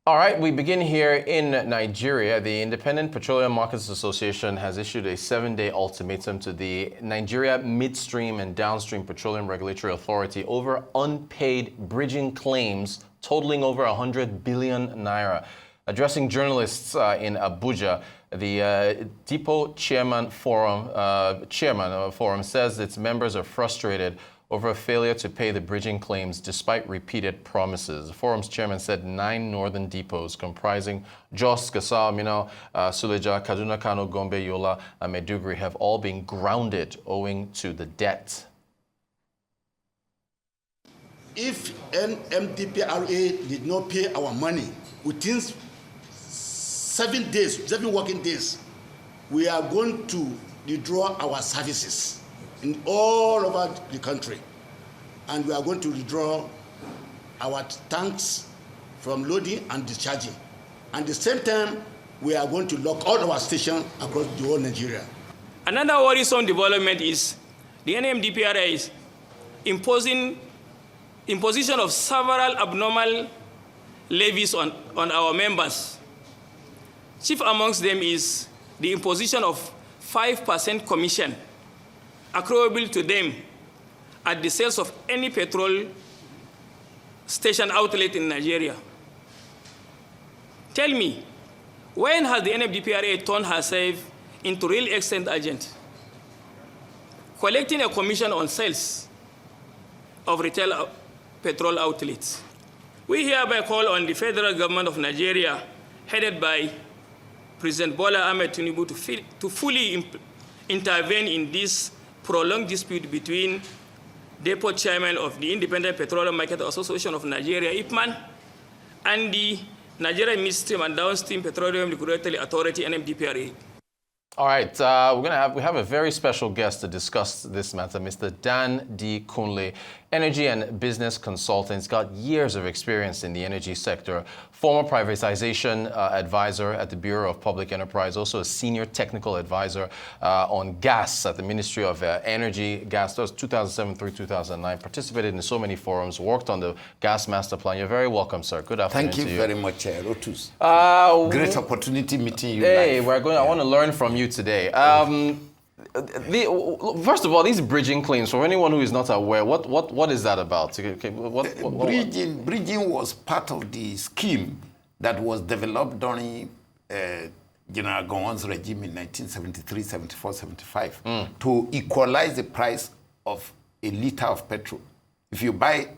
All right, we begin here in Nigeria. The Independent Petroleum Markets Association has issued a 7-day ultimatum to the Nigeria Midstream and Downstream Petroleum Regulatory Authority over unpaid bridging claims totaling over 100 billion naira. Addressing journalists in Abuja, the Depot Chairman Forum says its members are frustrated over a failure to pay the bridging claims despite repeated promises. The forum's chairman said 9 northern depots comprising Jos, Gusau, Minna, Suleja, Kaduna, Kano, Gombe, Yola, and Maiduguri have all been grounded owing to the debt. If NMDPRA did not pay our money within 7 working days, we are going to withdraw our services in all over the country, and we are going to withdraw our tanks from loading and discharging. At the same time, we are going to lock all our stations across the whole Nigeria. Another worrisome development is the NMDPRA is imposition of several abnormal levies on our members. Chief amongst them is the imposition of 5% commission accruable to them at the sales of any petrol station outlet in Nigeria. Tell me, when has the NMDPRA turned herself into real exchange agent, collecting a commission on sales of retail petrol outlets? We hereby call on the federal government of Nigeria, headed by President Bola Ahmed Tinubu, to fully intervene in this prolonged dispute between Depot Chairman of the Independent Petroleum Market Association of Nigeria, IPMAN, and the Nigeria Midstream and Downstream Petroleum Regulatory Authority, NMDPRA. All right, we have a very special guest to discuss this matter, Mr. Dan D Kunle, energy and business consultant. He's got years of experience in the energy sector, former privatization advisor at the Bureau of Public Enterprise, also a senior technical advisor on gas at the Ministry of Energy, Gas. That was 2007 through 2009, participated in so many forums, worked on the gas master plan. You're very welcome, sir. Good afternoon to you. Thank you very much, Rotus. Great opportunity meeting you. Hey, live. I want to learn from you today. First of all, these bridging claims, for anyone who is not aware, what is that about? Bridging was part of the scheme that was developed during General Gowon's regime in 1973, 74, 75 to equalize the price of a liter of petrol. If you buy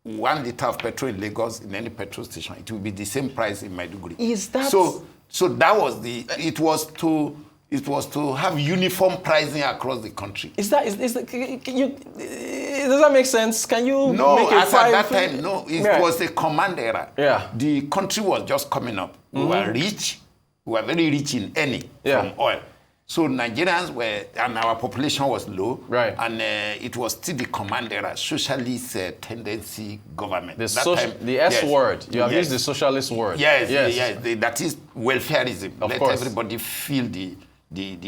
1 liter of petrol in Lagos in any petrol station, it will be the same price in Maiduguri. Is that so? That was it was to have uniform pricing across the country. Does that make sense? Can you make at that time, no, it was a command era. Yeah. The country was just coming up. We were rich. We were very rich in from oil. So Nigerians were, and our population was low. Right. And it was still the command era, socialist tendency government. The S word. You have used the socialist word. Yes. That is welfareism. Of course. Everybody feel the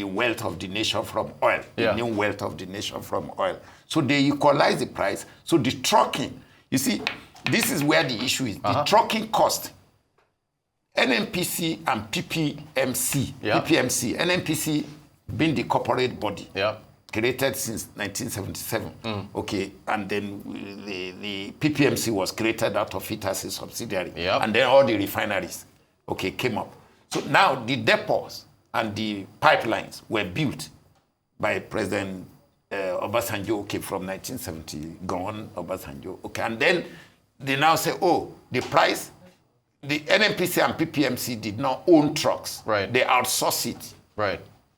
wealth of the nation from oil, the new wealth of the nation from oil. So they equalize the price. So the trucking, you see, this is where the issue is. The trucking cost, NNPC and PPMC, NNPC being the corporate body, created since 1977. Okay, and then the PPMC was created out of it as a subsidiary. And then all the refineries, came up. So now the depots and the pipelines were built by President Obasanjo, from 1970, Gowon Obasanjo. And then they now say, the price, the NNPC and PPMC did not own trucks. Right. They outsource it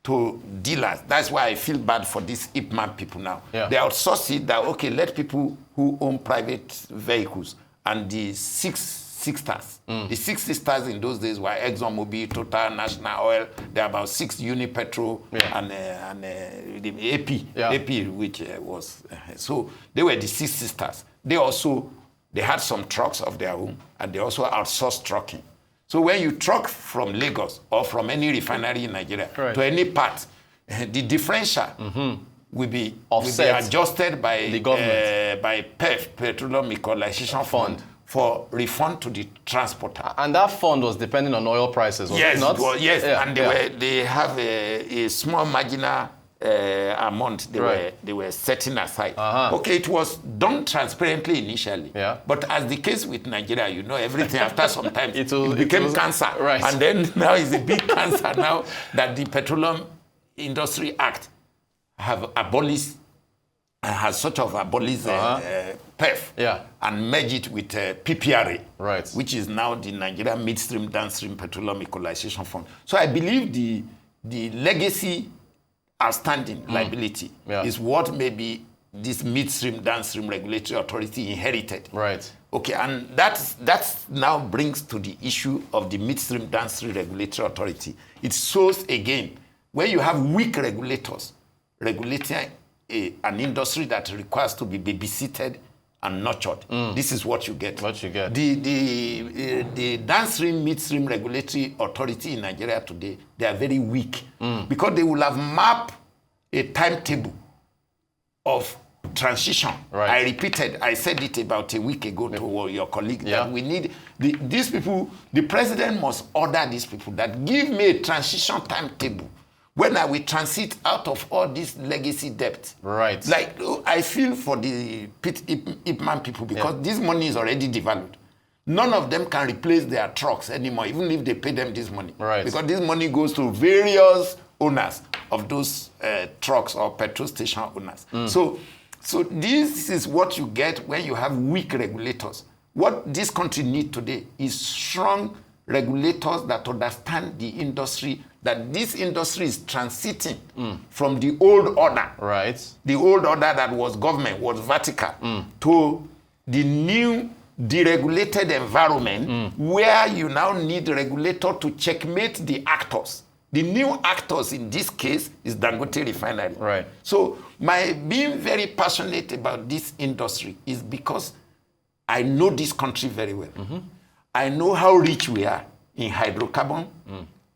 to dealers. That's why I feel bad for these IPMAN people now. They outsource it that, let people who own private vehicles and the six stars. The 6 stars in those days were ExxonMobil, Total, National Oil. There are about 6 Unipetrol and the AP, which was so they were the 6 stars. They had some trucks of their own, and they also outsourced trucking. So when you truck from Lagos or from any refinery in Nigeria to any part, the differential will be adjusted by the government, by PEF, Petroleum Equalization Fund, for refund to the transporter. And that fund was depending on oil prices, was it not? Yes, yeah, and they have a small marginal amount they were setting aside. Okay, it was done transparently initially. Yeah. But as the case with Nigeria, you know, everything after some time it became cancer. Right. And then now it's a big cancer now that the Petroleum Industry Act have abolished, has sort of abolished PEF and merged it with PPRA, which is now the Nigeria Midstream Downstream Petroleum Equalization Fund. So I believe the legacy outstanding liability is what maybe this midstream downstream regulatory authority inherited. Right. Okay, and that now brings to the issue of the midstream downstream regulatory authority. It shows again where you have weak regulators regulating an industry that requires to be babysitted and nurtured. This is what you get. What you get. The downstream, midstream regulatory authority in Nigeria today, they are very weak because they will have mapped a timetable of transition. Right. I said it about a week ago to your colleague that we need these people. The president must order these people that give me a transition timetable. When I will transit out of all this legacy debt. Right. Like, I feel for the IPMAN people because this money is already devalued. None of them can replace their trucks anymore, even if they pay them this money. Right. Because this money goes to various owners of those trucks or petrol station owners. So this is what you get when you have weak regulators. What this country needs today is strong regulators that understand the industry, that this industry is transiting from the old order. Right. The old order that was government, was vertical, to the new deregulated environment where you now need a regulator to checkmate the actors. The new actors in this case is Dangote Refinery. Right. So my being very passionate about this industry is because I know this country very well. I know how rich we are in hydrocarbon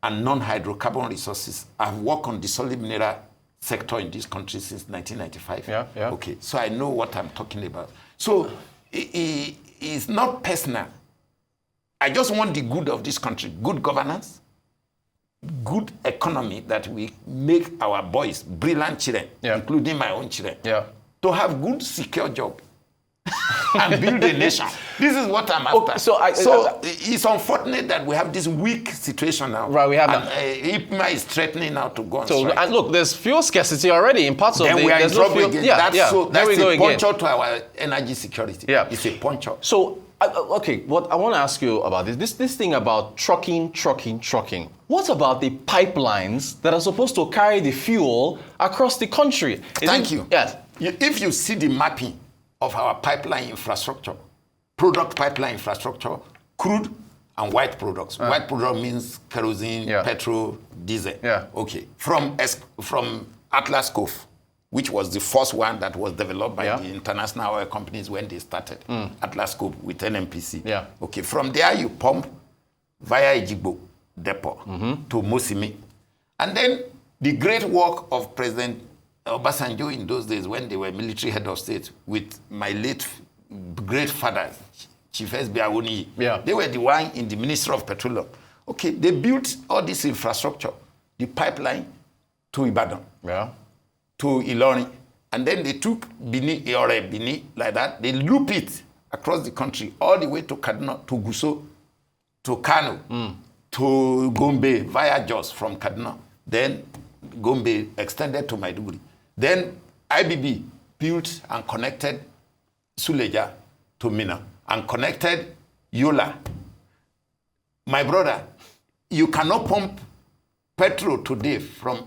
and non-hydrocarbon resources. I've worked on the solid mineral sector in this country since 1995. Okay, so I know what I'm talking about. So it's not personal. I just want the good of this country, good governance, good economy that we make our boys, brilliant children, including my own children, to have good, secure job. And build a nation. This is what I'm after. So it's unfortunate that we have this weak situation now. Right, we have and IPMAN is threatening now to go on strike. And look, there's fuel scarcity already in parts of the... Then we are in trouble again. That's a puncture to our energy security. It's a puncture. So, okay, what I want to ask you about this thing about trucking. What about the pipelines that are supposed to carry the fuel across the country? Thank you. Yes. If you see the mapping of our pipeline infrastructure, product pipeline infrastructure, crude and white products. White product means kerosene, petrol, diesel. Okay. From Atlas Cove, which was the first one that was developed by the international oil companies when they started. Atlas Cove with NNPC. Okay. From there you pump via Ejigbo depot to Mosimi. And then the great work of President Obasanjo in those days when they were military head of state with my late great father, Chief S.B. Awoniyi. They were the one in the Ministry of Petroleum. Okay, they built all this infrastructure, the pipeline to Ibadan, to Ilorin, and then they took Bini like that. They loop it across the country, all the way to Kaduna, to Gusau, to Kano, to Gombe via Jos from Kaduna. Then Gombe extended to Maiduguri. Then IBB built and connected Suleja to Minna and connected Yola. My brother, you cannot pump petrol today from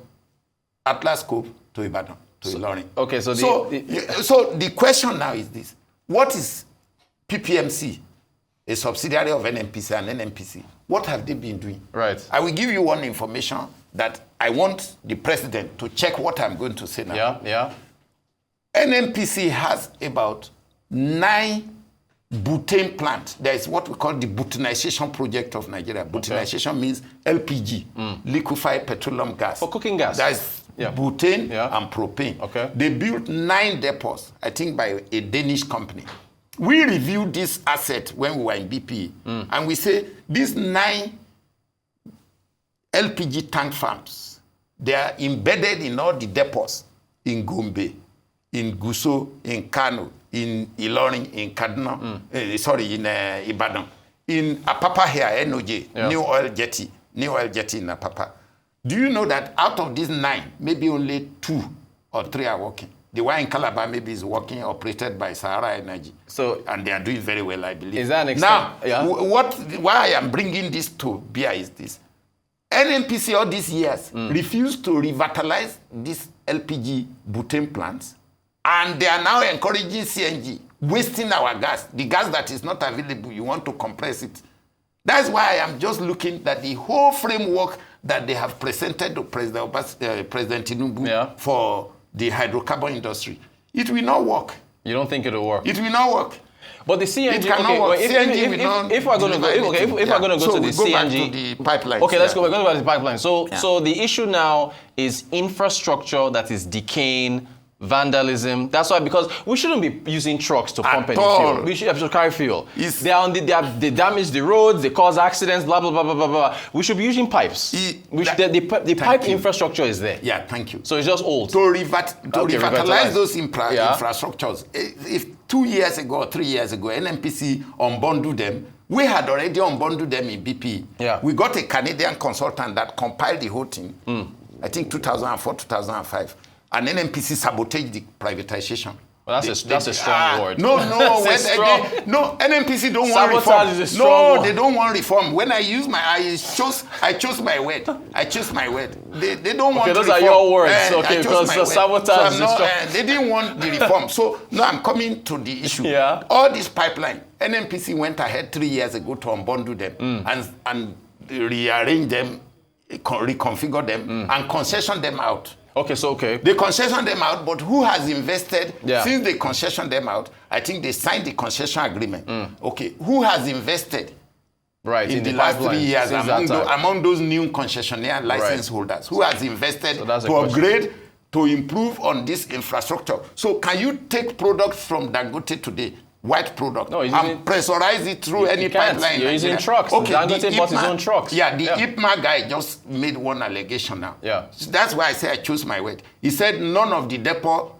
Atlas Cove to Ibadan, to Ilorin. Okay, so the question now is this. What is PPMC, a subsidiary of NNPC and NNPC? What have they been doing? Right. I will give you one information that I want the president to check what I'm going to say now. NNPC has about 9 butane plants. There is what we call the butanization project of Nigeria. Butanization means LPG, liquefied petroleum gas. For cooking gas. That is butane and propane. Okay. They built 9 depots, I think by a Danish company. We reviewed this asset when we were in BP, and we say these 9 LPG tank farms, they are embedded in all the depots in Gombe, in Gusau, in Kano, in Ilorin, in Kaduna, in Ibadan, in Apapa here, NOJ, New Oil Jetty in Apapa. Do you know that out of these 9, maybe only 2 or 3 are working? The one in Calabar maybe is working, operated by Sahara Energy. So, and they are doing very well, I believe. Is that an extent? Now, why I am bringing this to bear is this. NNPC all these years refused to revitalize these LPG butane plants, and they are now encouraging CNG, wasting our gas. The gas that is not available, you want to compress it. That's why I am just looking at the whole framework that they have presented to President Tinubu for the hydrocarbon industry. It will not work. You don't think it will work? It will not work. But the CNG, it cannot work. If we're going to go to the CNG, back to the pipeline. Okay, let's go. We're going to go to the pipeline. So the issue now is infrastructure that is decaying, vandalism. That's why, because we shouldn't be using trucks to pump any fuel. We should have to carry fuel. They damage the roads, they cause accidents, blah, blah, blah, blah, blah, blah. We should be using pipes. The pipe infrastructure is there. Yeah, thank you. So it's just old. To revitalize those infrastructures, if 2 years ago or 3 years ago, NNPC unbundled them, we had already unbundled them in BP. Yeah. We got a Canadian consultant that compiled the whole thing, I think 2004, 2005. And NNPC sabotaged the privatization. Well, that's a strong word. No, NNPC don't want reform. Is a strong word. They don't want reform. When I use I chose my word. I chose my word. They don't want those reform. Are your words. Okay, because sabotage is strong. They didn't want the reform. So now I'm coming to the issue. Yeah. All this pipeline, NNPC went ahead 3 years ago to unbundle them and rearrange them, reconfigure them, and concession them out. Okay. They concession them out, but who has invested since they concession them out? I think they signed the concession agreement. Okay, who has invested in the last 3 years among those new concessionaire license holders? Who has invested to upgrade, to improve on this infrastructure? So can you take products from Dangote today, white product, and pressurize it through any pipeline? You're using trucks. Okay, Dangote bought his own trucks. Yeah, the IPMAN guy just made one allegation now. Yeah. So that's why I say I chose my word. He said none of the depot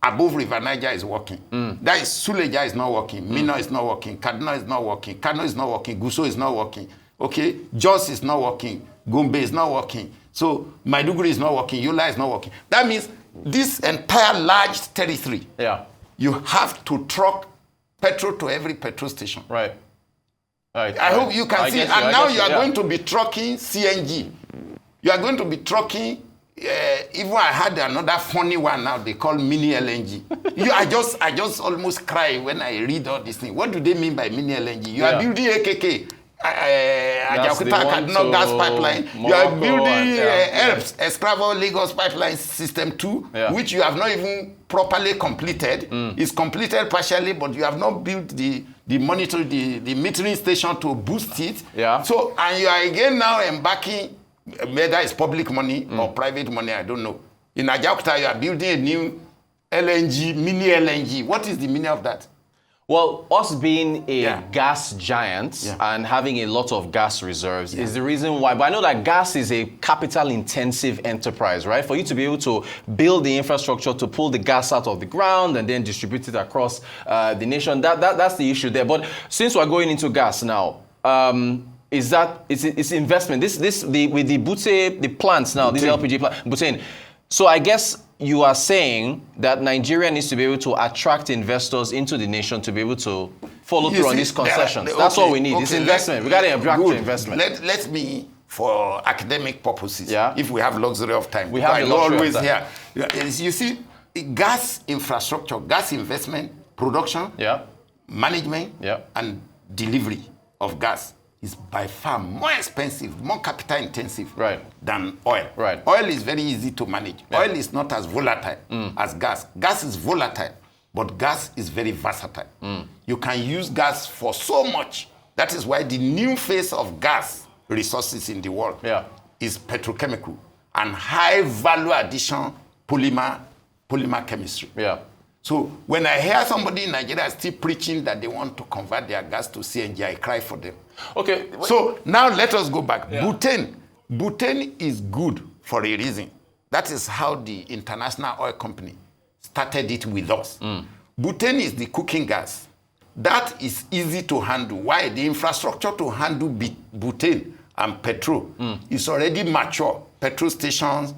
above River Niger is working. That is Suleja is not working, Minna is not working, Kaduna is not working, Kano is not working, Gusau is not working. Okay, Jos is not working, Gombe is not working. So Maiduguri is not working, Yola is not working. That means this entire large territory. Yeah. You have to truck petrol to every petrol station. Right. I hope you can see. And now you are going to be trucking CNG. You are going to be trucking. Even I had another funny one now. They call mini LNG. I just almost cry when I read all these things. What do they mean by mini LNG? You are building AKK. Kaduna gas pipeline. You are building Escravo Lagos pipeline system 2, which you have not even properly completed. It's completed partially, but you have not built the metering station to boost it. Yeah. So, and you are again now embarking, whether it's public money or private money, I don't know. In Ajaokuta, you are building a new LNG, mini LNG. What is the meaning of that? Well, us being a gas giant and having a lot of gas reserves is the reason why. But I know that gas is a capital-intensive enterprise, right? For you to be able to build the infrastructure to pull the gas out of the ground and then distribute it across the nation, that's the issue there. But since we're going into gas now, it's investment. With the butane, the plants now, these LPG plants, butane. So I guess you are saying that Nigeria needs to be able to attract investors into the nation to be able to follow through on these concessions. That's what we need. It's investment. We got to attract investment. Let me, for academic purposes, if we have luxury of time. We have the luxury of time. You see, gas infrastructure, gas investment, production, management, and delivery of gas is by far more expensive, more capital intensive than oil. Oil is very easy to manage. Oil is not as volatile as gas. Gas is volatile, but gas is very versatile. You can use gas for so much. That is why the new phase of gas resources in the world is petrochemical and high value addition polymer chemistry. So when I hear somebody in Nigeria still preaching that they want to convert their gas to CNG, I cry for them. Okay. So now let us go back. Yeah. Butane. Butane is good for a reason. That is how the International Oil Company started it with us. Butane is the cooking gas. That is easy to handle. Why? The infrastructure to handle butane and petrol is already mature. Petrol stations,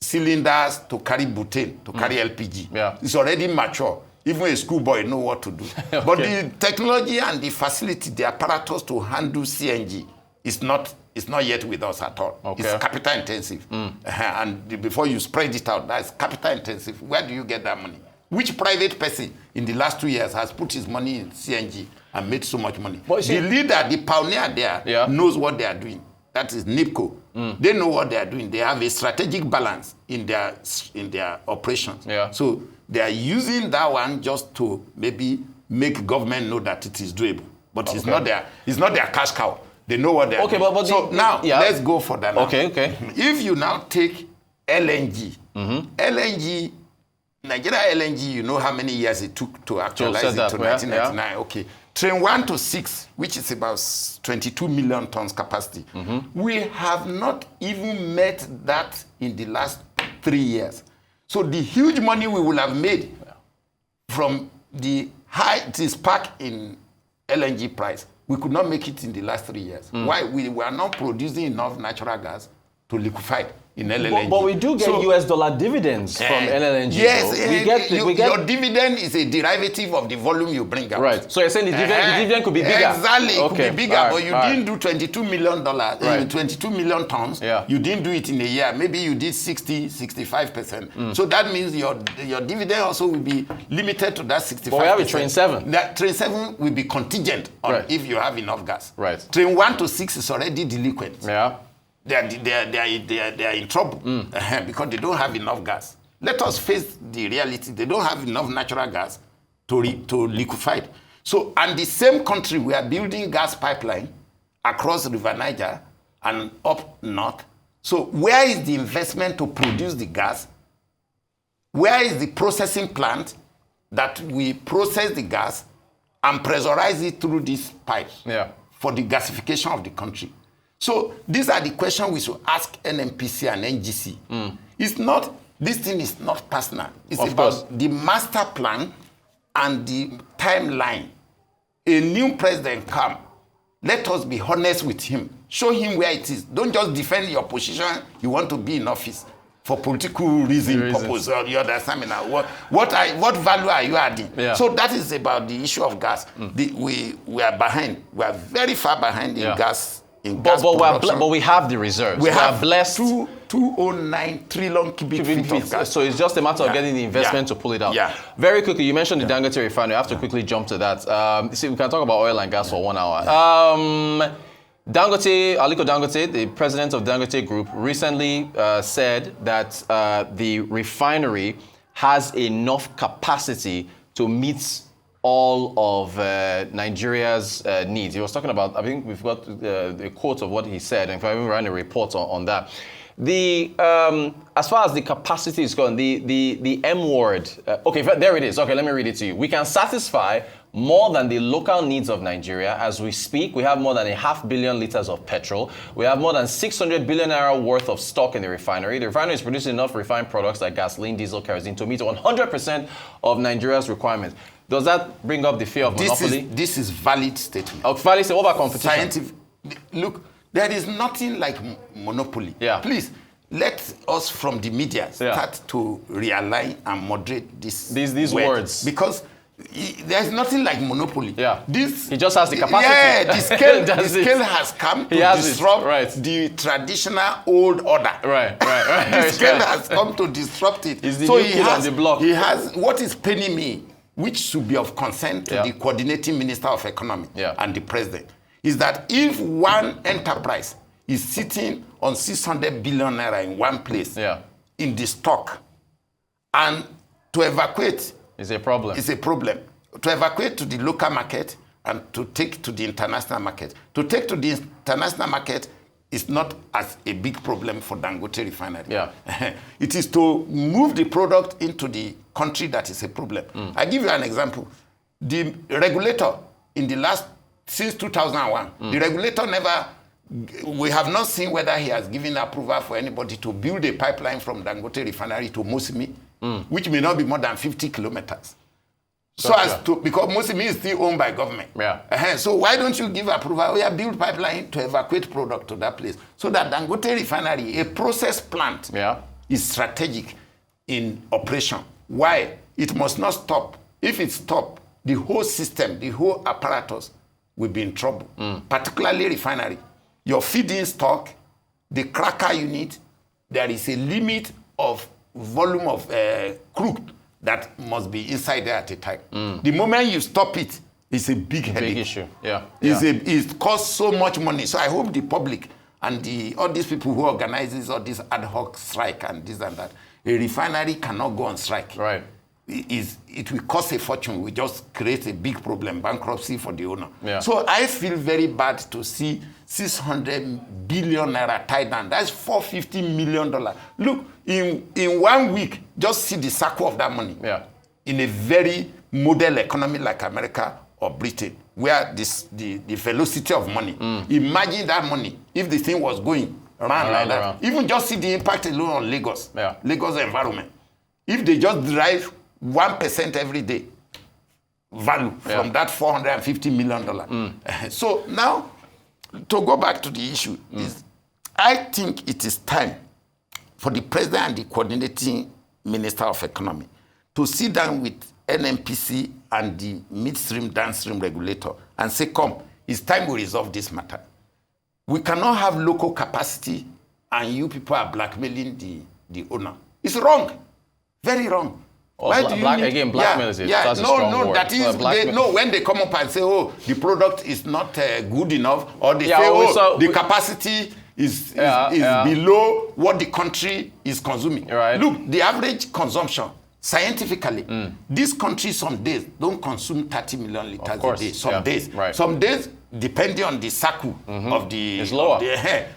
cylinders to carry butane, to carry LPG. Yeah. It's already mature. Even a schoolboy know what to do. Okay. But the technology and the facility, the apparatus to handle CNG is not yet with us at all. Okay. It's capital intensive. And before you spread it out, that's capital intensive. Where do you get that money? Which private person in the last 2 years has put his money in CNG and made so much money? The leader, the pioneer there, knows what they are doing. That is NIPCO. They know what they are doing. They have a strategic balance in their operations. Yeah. So they are using that one just to maybe make government know that it is doable. But it's not their cash cow. They know what they are doing. But so now, let's go for that now. Okay. If you now take LNG, LNG, Nigeria LNG, you know how many years it took to actualize it to 1999. Yeah. Okay. Train 1 to 6, which is about 22 million tons capacity. We have not even met that in the last 3 years. So the huge money we will have made from the high spark in LNG price, we could not make it in the last 3 years. Why? We were not producing enough natural gas to liquefy it in LNG. But we do get US dollar dividends from LNG. Yes, your dividend is a derivative of the volume you bring out. Right. So you're saying the dividend could be bigger. Exactly, it could be bigger, but you didn't do $22 million, 22 million tons. Yeah. You didn't do it in a year. Maybe you did 60, 65%. So that means your dividend also will be limited to that 65%. But we have a train 7. That train 7 will be contingent on if you have enough gas. Right. Train 1 to 6 is already delinquent. Yeah. They are in trouble because they don't have enough gas. Let us face the reality. They don't have enough natural gas to liquefy it. So, and the same country, we are building gas pipeline across River Niger and up north. So where is the investment to produce the gas? Where is the processing plant that we process the gas and pressurize it through this pipe for the gasification of the country? So these are the questions we should ask NNPC and NGC. It's not, this thing is not personal. It's about the master plan and the timeline. A new president come. Let us be honest with him. Show him where it is. Don't just defend your position. You want to be in office for political purpose. You understand me now? What value are you adding? Yeah. So that is about the issue of gas. We are behind. We are very far behind in gas. But we have the reserves. We have blessed 209 trillion cubic feet of gas. So it's just a matter of getting the investment to pull it out. Very quickly, you mentioned the Dangote Refinery. I have to quickly jump to that. See, we can talk about oil and gas for 1 hour. Dangote, Aliko Dangote, the president of Dangote Group, recently said that the refinery has enough capacity to meet all of Nigeria's needs. He was talking about, I think we've got a quote of what he said, and if I even ran a report on that. As far as the capacity is concerned, the M word, okay, there it is. Okay, let me read it to you. We can satisfy more than the local needs of Nigeria. As we speak, we have more than 500 million liters of petrol. We have more than 600 billion naira worth of stock in the refinery. The refinery is producing enough refined products like gasoline, diesel, kerosene to meet 100% of Nigeria's requirements. Does that bring up the fear of monopoly? This is valid statement. Oh, valid statement. What about competition? Scientific. Look, there is nothing like monopoly. Yeah. Please, let us from the media start to realign and moderate these words. Because there's nothing like monopoly. Yeah. He just has the capacity. Yeah, the scale has come to disrupt the traditional old order. Right. The scale has come to disrupt it. So he has what is paining me, which should be of concern to the coordinating minister of economy and the president, is that if one enterprise is sitting on 600 billion naira in one place in the stock, and to evacuate is a problem. It's a problem. To evacuate to the local market and to take to the international market. To take to the international market is not as a big problem for Dangote Refinery. Yeah. It is to move the product into the country that is a problem. I give you an example. The regulator since 2001, the regulator we have not seen whether he has given approval for anybody to build a pipeline from Dangote Refinery to Mosimi, which may not be more than 50 kilometers. Because Mosimi is still owned by government. Yeah. So why don't you give approval? We have built pipeline to evacuate product to that place. So that Dangote Refinery, a process plant, is strategic in operation. Why? It must not stop. If it stops, the whole system, the whole apparatus will be in trouble, particularly refinery. Your feeding stock, the cracker unit, there is a limit of volume of crude that must be inside there at a time. The moment you stop it, it's a big headache. Big issue, yeah. It costs so much money. So I hope the public and all these people who organizes all this ad hoc strike and this and that, a refinery cannot go on strike. Right. It will cost a fortune. We just create a big problem, bankruptcy for the owner. Yeah. So I feel very bad to see 600 billion naira tied down. That's $450 million. Look, in 1 week, just see the circle of that money. Yeah. In a very model economy like America or Britain, where the velocity of money. Imagine that money if the thing was going around like that. Even just see the impact alone on Lagos. Yeah. Lagos environment. If they just derive 1% every day value from that $450 million. So now, to go back to the issue, I think it is time for the president and the coordinating minister of economy to sit down with NNPC and the midstream, downstream regulator and say, come, it's time we resolve this matter. We cannot have local capacity and you people are blackmailing the owner. It's wrong. Very wrong. Why do you again, blackmail is it? Yeah, no, that is, when they come up and say, oh, the product is not good enough, or they say, the capacity is below what the country is consuming. Right. Look, the average consumption, scientifically, this country some days don't consume 30 million liters a day. Some days. Right. Some days, depending on the cycle of the... It's lower.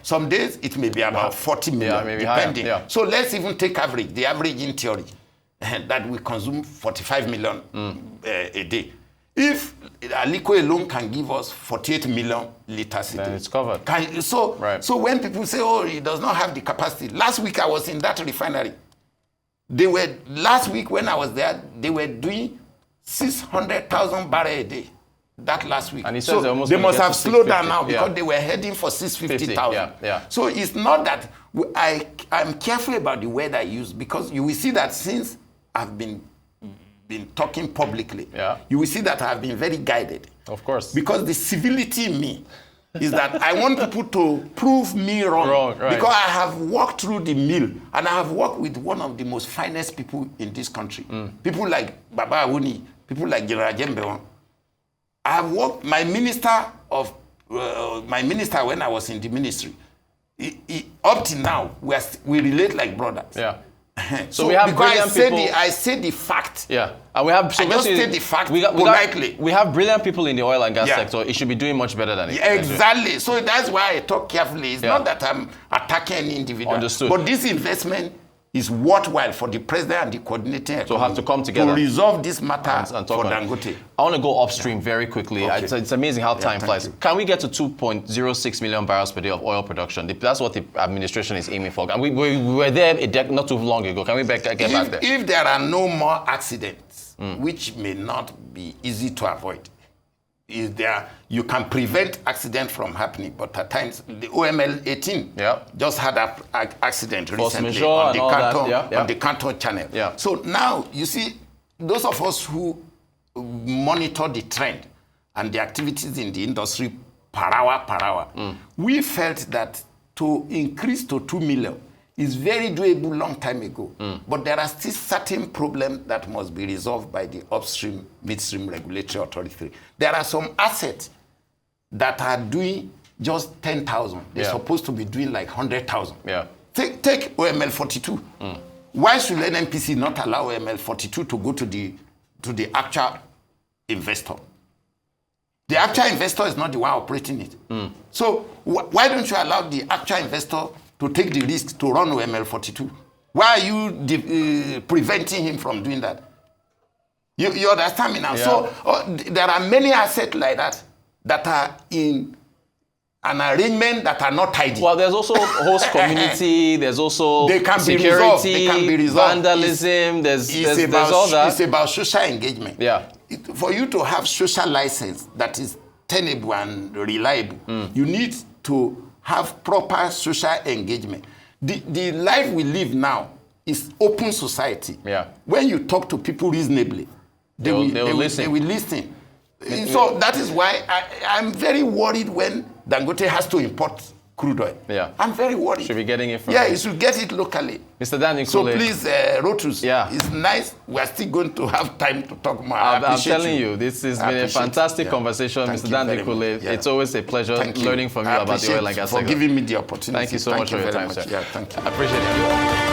Some days, it may be about 40 million, depending. So let's even take average, the average in theory, that we consume 45 million a day. If Aliko alone can give us 48 million liters a day. Then it's covered. So when people say, oh, it does not have the capacity. Last week, I was in that refinery. Last week when I was there, they were doing 600,000 barrels a day. That last week. And he says they must have slowed down now because they were heading for 650,000. Yeah. So it's not that I'm careful about the word I use, because you will see that since I've been talking publicly, you will see that I've been very guided. Of course. Because the civility in me is that I want people to prove me wrong. Right. Because I have walked through the mill and I have worked with one of the most finest people in this country. People like Baba Awuni, people like General Jembewan. I have worked, my minister when I was in the ministry, up to now, we relate like brothers. Yeah. So we have brilliant people. I say the fact. Yeah. And we have, I just state the fact politely. We have brilliant people in the oil and gas sector. It should be doing much better than it. Exactly. So that's why I talk carefully. It's not that I'm attacking any individual. Understood. But this investment is worthwhile for the president and the coordinating economy have to come together to resolve this matter and for Dangote. I want to go upstream very quickly. Okay. It's amazing how time flies. Can we get to 2.06 million barrels per day of oil production? That's what the administration is aiming for. And we were there not too long ago. Can we get back there? If there are no more accidents, which may not be easy to avoid, you can prevent accident from happening, but at times the OML 18 just had an accident recently on the Canton channel. So now you see, those of us who monitor the trend and the activities in the industry per hour, we felt that to increase to 2 million is very doable long time ago. But there are still certain problems that must be resolved by the upstream, midstream regulatory authority. There are some assets that are doing just 10,000. They're supposed to be doing like 100,000. Take OML 42. Why should NNPC not allow OML 42 to go to the actual investor? The actual investor is not the one operating it. So why don't you allow the actual investor to take the risk to run OML 42? Why are you preventing him from doing that? You understand me now? Yeah. So there are many assets like that are in an arrangement that are not tidy. Well, there's also host community, there's also security, vandalism, there's all that. It's about social engagement. Yeah. For you to have social license that is tenable and reliable, you need to have proper social engagement. The life we live now is open society. Yeah. When you talk to people reasonably, they will listen. So that is why I'm very worried when Dangote has to import crude oil. Yeah. I'm very worried. Should be getting it from you should get it locally. Mr. Dan D Kunle. So please, Rotus, it's nice. We're still going to have time to talk more. I'm telling you, this has been a fantastic conversation, Mr. Dan D Kunle. It's always a pleasure learning from you about the oil and gas sector. For giving me the opportunity. Thank you so much for your time, sir. Yeah, thank you. I appreciate it.